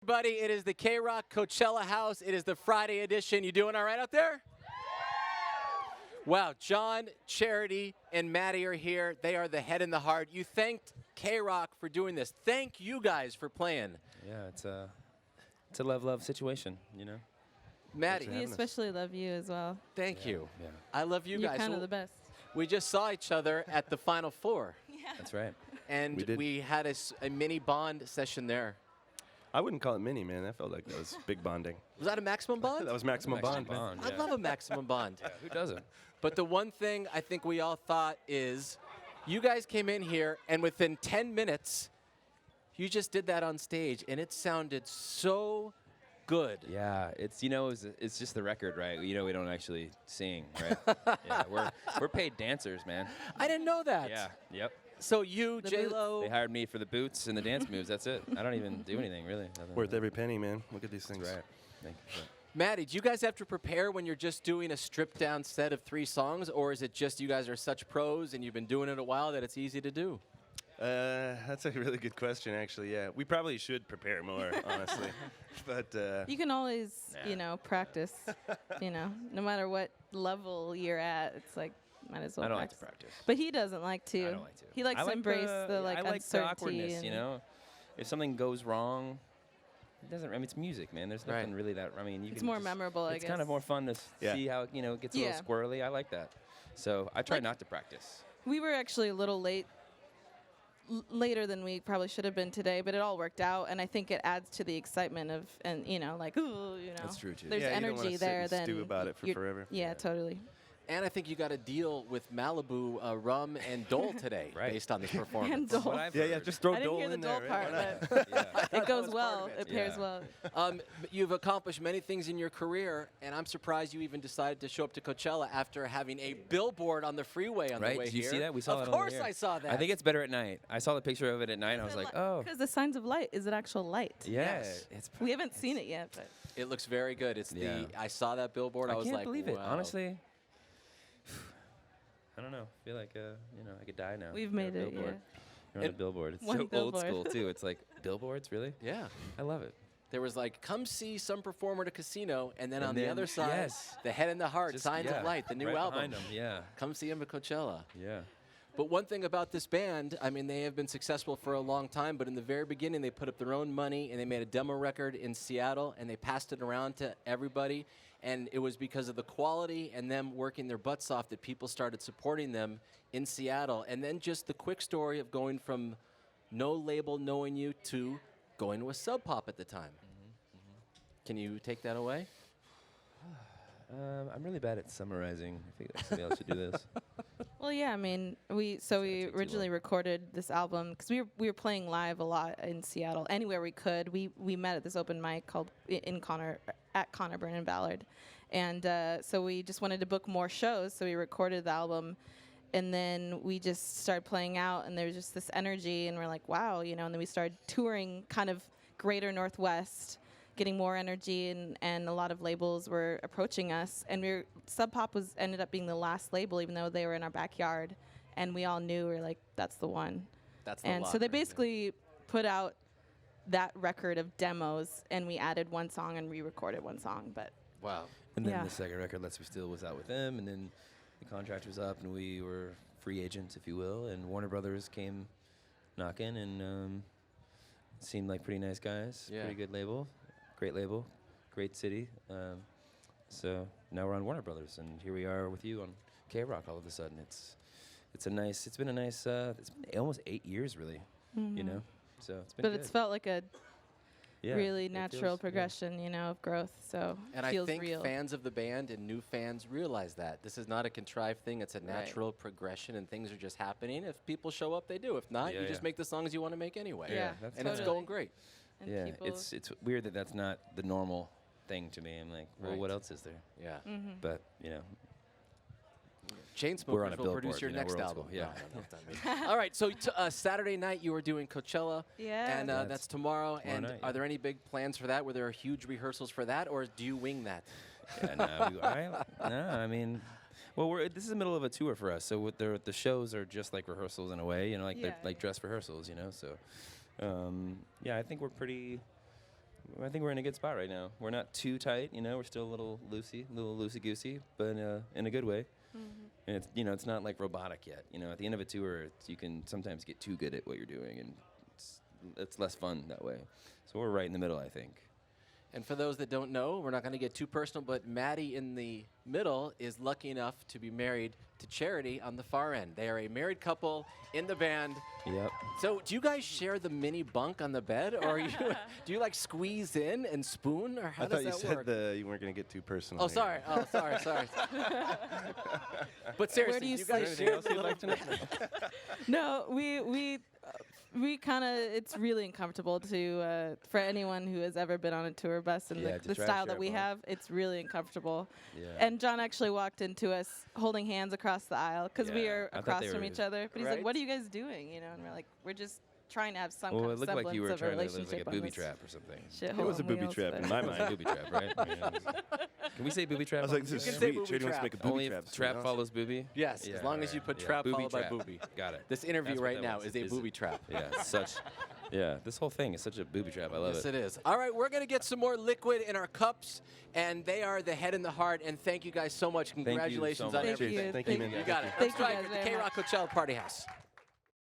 Everybody, it is the KROQ Coachella House. It is the Friday edition. You doing all right out there? Wow, John, Charity, and Maddie are here. They are the head and the heart. You thanked KROQ for doing this. Thank you guys for playing. Yeah, it's a love situation, you know. Maddie, We especially love you as well. thank you. Yeah, I love you You're guys. kind of the best. We just saw each other at the Final Four, that's right. and We did. we had a mini bond session there. I wouldn't call it mini, man. That felt like that was big bonding. Was that a maximum bond? That was maximum Maximum bond, man. bond, I yeah. love a maximum bond. Yeah, who doesn't? But the one thing I think we all thought is you guys came in here, and within 10 minutes, you just did that on stage, and it sounded so good. Yeah, it's just the record, right? You know, we don't actually sing, right? Yeah, we're paid dancers, man. I didn't know that. Yeah, yep. So you, The J-Lo, They hired me for the boots and the dance moves. That's it. I don't even do anything really. Other Worth than every penny, man. Look at these that. things. Right. Thank you. Maddie, do you guys have to prepare when you're just doing a stripped-down set of 3 songs, or is it just you guys are such pros and you've been doing it a while that it's easy to do? That's a really good question, actually. Yeah, we probably should prepare more, honestly. But You can always, practice. No matter what level you're at, it's like might as well. I don't like to practice. practice. But he doesn't like to. I don't like to. He likes I to like embrace the I like the uncertainty. awkwardness, and you know. If something goes wrong, it doesn't. I mean, it's music, man. There's nothing really that. I mean, you It's can more just- memorable, I It's kind of guess. more fun to Yeah. see how it gets a Yeah. little squirrely. I like that. So I try Like- not to practice. We were actually a little later than we probably should have been today, but it all worked out, and I think it adds to the excitement of, and That's true, too. There's yeah, you don't wanna energy sit there. and Then stew about it for you're- forever. Yeah, totally. And I think you got a deal with Malibu Rum and Dole today, Right. based on this performance. And That's what Dole. I've Yeah, heard. just throw I didn't Dole hear the in Dole there. part, Right? Why not? but Yeah. it goes was part well. of it. It pairs Yeah. well. But you've accomplished many things in your career, and I'm surprised you even decided to show up to Coachella after having a billboard on the freeway on Right? the way Did you here. see that? We saw of that on the course air. I saw that. I think it's better at night. I saw the picture of it at night. And I was like, oh, Because the signs of light is it actual light? yeah. Yes. It's. We haven't seen it yet, but It looks very good. It's Yeah. I saw that billboard. I was can't like, believe it. wow. Honestly, I don't know. I feel like I could die now. we've You're made on a it. Yeah. billboard. You're on a And- billboard. It's One so old billboard. school too. It's like billboards, really? Yeah. I love it. There was like, come see some performer at a casino, and then And on the then- other side, yes. the head and the heart, Just- Signs yeah, of Light, the new right album. behind 'em, yeah, Come see him at Coachella. yeah. But one thing about this band, I mean, they have been successful for a long time, but in the very beginning, they put up their own money, and they made a demo record in Seattle, and they passed it around to everybody. And it was because of the quality and them working their butts off that people started supporting them in Seattle. And then just the quick story of going from no label knowing you to going with Sub Pop at the time. Can you take that away? I'm really bad at summarizing. I think somebody else should do this. Well, yeah. I mean, we take too originally long. recorded this album because we were playing live a lot in Seattle, anywhere we could. We met at this open mic called at Connor Brennan Ballard, and so we just wanted to book more shows. So we recorded the album, and then we just started playing out, and there was just this energy, and we're like, wow, And then we started touring kind of Greater Northwest, getting more energy, and a lot of labels were approaching us, and Sub Pop ended up being the last label, even though they were in our backyard, and we all knew we were like, that's the one. That's the And so lock they right there. basically put out that record of demos, and we added one song and re-recorded one song. But Wow. And then Yeah. the second record, Let's Be Still, was out with them, and then the contract was up, and we were free agents, if you will, and Warner Brothers came knocking, and seemed like pretty nice guys. Yeah. Pretty good label, great city. So now we're on Warner Brothers, and here we are with you on KROQ all of a sudden. It's been a nice, it's been almost 8 years, really, so it's been but good. it's felt like a Yeah, really it natural feels- yeah. progression, of growth. So And it I feels think real. fans of the band and new fans realize that. This is not a contrived thing. It's a natural progression, and things are just happening. If people show up, they do. If not, Yeah, you just yeah. make the songs you want to make anyway. Yeah, that's And it's totally. going great. And Yeah, people- it's weird that that's not the normal thing to me. I'm like, well, what Right. else is there? Yeah. But Chainsmokers We're on a will produce billboard, your you know, next we're old album. school, yeah. No, not me. All right, so Saturday night you were doing Coachella, Yeah. and That's that's tomorrow. And night, are yeah. there any big plans for that? Were there huge rehearsals for that, or do you wing that? yeah, I mean, well, this is the middle of a tour for us, so with the shows are just like rehearsals in a way, like they're Yeah. like dress rehearsals, So, yeah, I think we're pretty. I think we're in a good spot right now. We're not too tight, you know. We're still a little loosey goosey, but in a good way. And it's it's not like robotic yet. You know, at the end of a tour, you can sometimes get too good at what you're doing, and it's less fun that way. So we're right in the middle, I think. And for those that don't know, we're not going to get too personal, but Maddie in the middle is lucky enough to be married to Charity on the far end. They are a married couple in the band. Yep. So do you guys share the mini bunk on the bed, or do you like squeeze in and spoon, or how I does thought that you work? said you weren't going to get too personal. Oh, here. sorry. Oh, sorry. But seriously, do you you guys sleep? share else the you'd like to know? No, we kind of, it's really uncomfortable to for anyone who has ever been on a tour bus and Yeah, the to try to style share that we one. have, it's really uncomfortable. Yeah. And John actually walked into us holding hands across the aisle because we Yeah, are I thought across they from were- each other. But he's Right. like, "What are you guys doing?" You know, and we're like, "We're just trying to have some Well, kind it of looked semblance like you were of a trying to live relationship like a on booby this trap or something. shithole It was a on booby wheels, trap but- in my It was a mind. booby trap, right? Can we say booby trap? I was on like, this this? is can say sweet. booby Charity wants to trap. make a booby Only trap. if trap follows booby? Yes, as long as you put trap Booby followed by trap. booby. Got it. This interview That's what right that now was. is a booby trap. Yeah, this whole thing is such a booby trap. I love Yes, it. it is. All right, we're going to get some more liquid in our cups, and they are the head and the heart. And thank you guys so much. you so Congratulations much. on Thank everything. you. Thank you, man. You got it. Thank you Stryker guys at the very KROQ much. Coachella Party House.